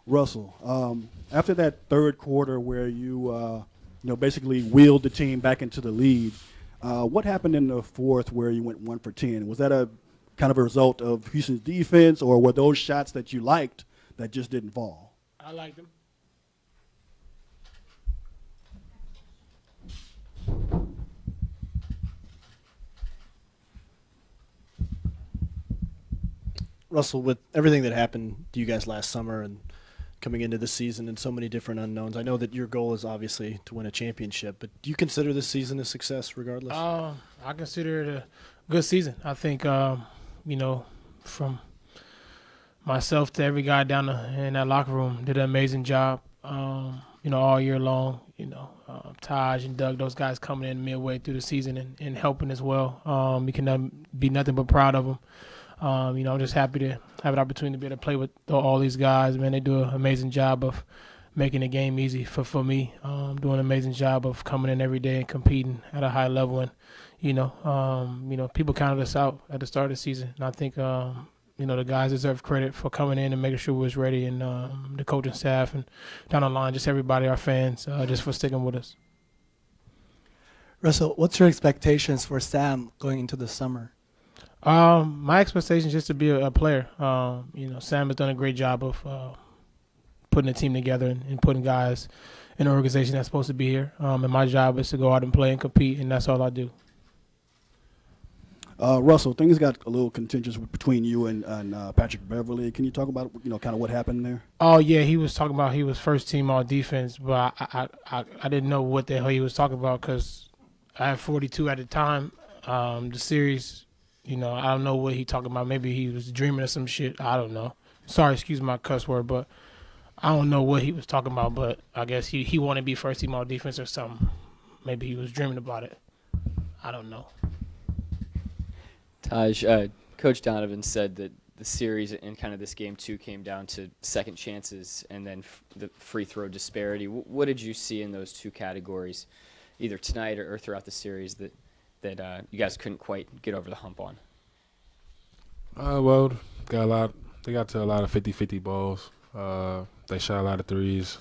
Russell, after that third quarter where basically wheeled the team back into the lead, what happened in the fourth where you went 1 for 10? Was that a kind of a result of Houston's defense, or were those shots that you liked that just didn't fall? I liked them. Russell, with everything that happened to you guys last summer and coming into the season and so many different unknowns, I know that your goal is obviously to win a championship, but do you consider this season a success regardless? I consider it a good season. I think, from myself to every guy down in that locker room did an amazing job, all year long. Taj and Doug, those guys coming in midway through the season and helping as well. You can be nothing but proud of them. I'm just happy to have an opportunity to be able to play with all these guys. Man, they do an amazing job of making the game easy for me. Doing an amazing job of coming in every day and competing at a high level. And, people counted us out at the start of the season. And I think, the guys deserve credit for coming in and making sure we was ready. And the coaching staff and down the line, just everybody, our fans, just for sticking with us. Russell, what's your expectations for Sam going into the summer? My expectation is just to be a player. Sam has done a great job of putting a team together and putting guys in an organization that's supposed to be here. And my job is to go out and play and compete, and that's all I do. Russell, things got a little contentious between you and Patrick Beverly. Can you talk about kind of what happened there? Oh yeah, he was talking about he was first team all defense, but I didn't know what the hell he was talking about because I had 42 at the time. The series. I don't know what he talking about. Maybe he was dreaming of some shit. I don't know. Sorry, excuse my cuss word, but I don't know what he was talking about. But I guess he wanted to be first team all defense or something. Maybe he was dreaming about it. I don't know. Taj, Coach Donovan said that the series and kind of this game too came down to second chances and then the free throw disparity. What did you see in those two categories, either tonight or throughout the series, that you guys couldn't quite get over the hump on? Well, they got to a lot of 50-50 balls. They shot a lot of threes,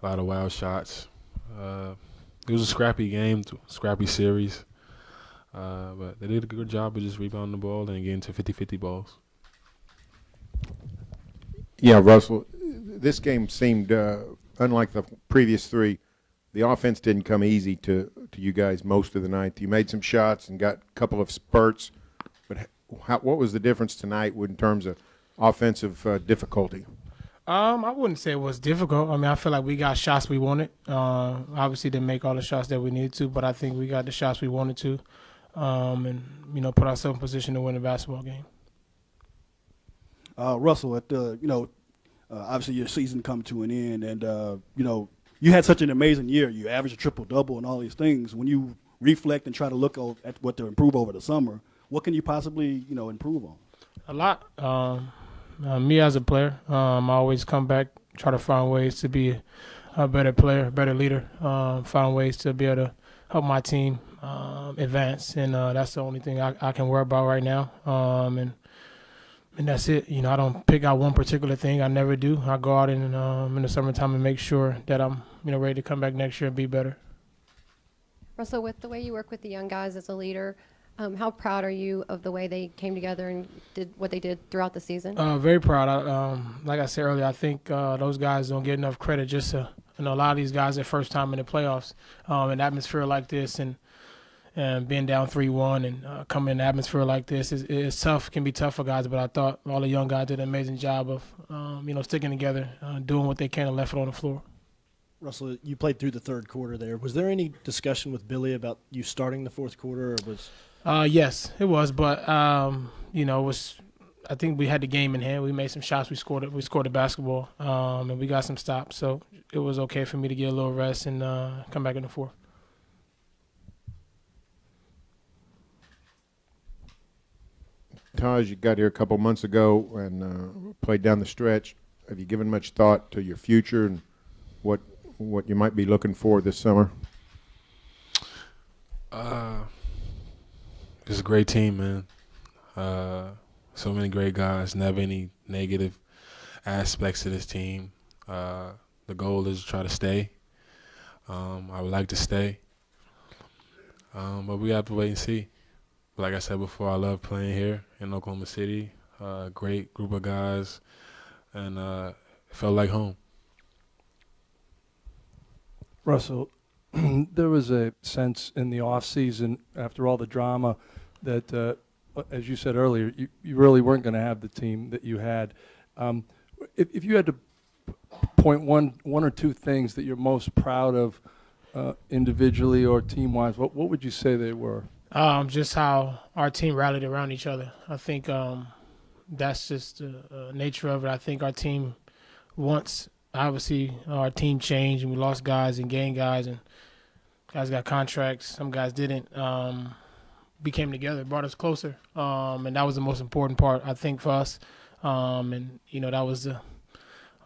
a lot of wild shots. It was a scrappy game, scrappy series. But they did a good job of just rebounding the ball and getting to 50-50 balls. Yeah, Russell, this game seemed, unlike the previous three, the offense didn't come easy to you guys most of the night. You made some shots and got a couple of spurts, but what was the difference tonight in terms of offensive difficulty? I wouldn't say it was difficult. I mean, I feel like we got shots we wanted. Obviously, didn't make all the shots that we needed to, but I think we got the shots we wanted to, and put ourselves in position to win the basketball game. Russell, at obviously your season come to an end, and you had such an amazing year. You averaged a triple-double and all these things. When you reflect and try to look at what to improve over the summer, what can you possibly, improve on? A lot. Me as a player, I always come back, try to find ways to be a better player, a better leader, find ways to be able to help my team advance. And that's the only thing I can worry about right now. And that's it. I don't pick out one particular thing. I never do. I go out in the summertime and make sure that I'm ready to come back next year and be better. Russell, with the way you work with the young guys as a leader, how proud are you of the way they came together and did what they did throughout the season? Very proud. Like I said earlier, I think those guys don't get enough credit. Just a lot of these guys their first time in the playoffs, an atmosphere like this, and being down 3-1 and coming in an atmosphere like this is tough. Can be tough for guys, but I thought all the young guys did an amazing job of sticking together, doing what they can and left it on the floor. Russell, you played through the third quarter there. Was there any discussion with Billy about you starting the fourth quarter, or was? Yes, it was, but it was. I think we had the game in hand. We made some shots. We scored it. We scored the basketball, and we got some stops. So it was okay for me to get a little rest and come back in the fourth. Taj, you got here a couple months ago and played down the stretch. Have you given much thought to your future and what you might be looking for this summer? It's a great team, man. So many great guys. Never any negative aspects to this team. The goal is to try to stay. I would like to stay, but we have to wait and see. Like I said before, I love playing here in Oklahoma City. Great group of guys, and it felt like home. Russell, there was a sense in the off season after all the drama that, as you said earlier, you really weren't going to have the team that you had. If you had to point one or two things that you're most proud of individually or team-wise, what would you say they were? Just how our team rallied around each other. I think that's just the nature of it. I think our team obviously our team changed and we lost guys and gained guys and guys got contracts. Some guys didn't. We came together, brought us closer, and that was the most important part, I think, for us. And that was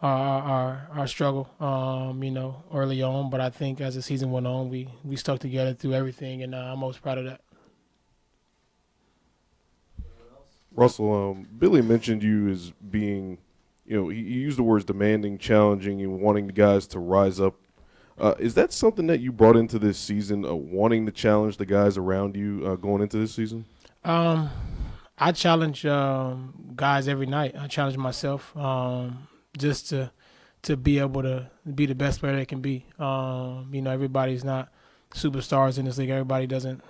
our struggle, early on. But I think as the season went on, we stuck together through everything, and I'm most proud of that. Russell, Billy mentioned you as being, he used the words demanding, challenging, and wanting the guys to rise up. Is that something that you brought into this season, wanting to challenge the guys around you going into this season? I challenge guys every night. I challenge myself just to be able to be the best player they can be. Everybody's not superstars in this league. Everybody doesn't,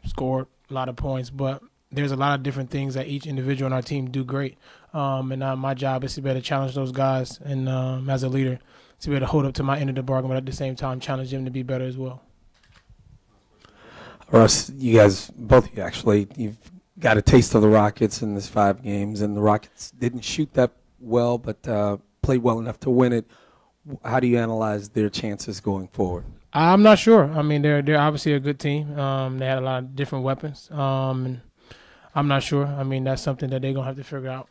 score a lot of points, but there's a lot of different things that each individual on our team do great. And my job is to be able to challenge those guys and as a leader, to be able to hold up to my end of the bargain, but at the same time challenge them to be better as well. Russ, you guys, both of you actually, you've got a taste of the Rockets in this 5 games, and the Rockets didn't shoot that well, but played well enough to win it. How do you analyze their chances going forward? I'm not sure. I mean, they're obviously a good team. They had a lot of different weapons, and I'm not sure. I mean, that's something that they're going to have to figure out.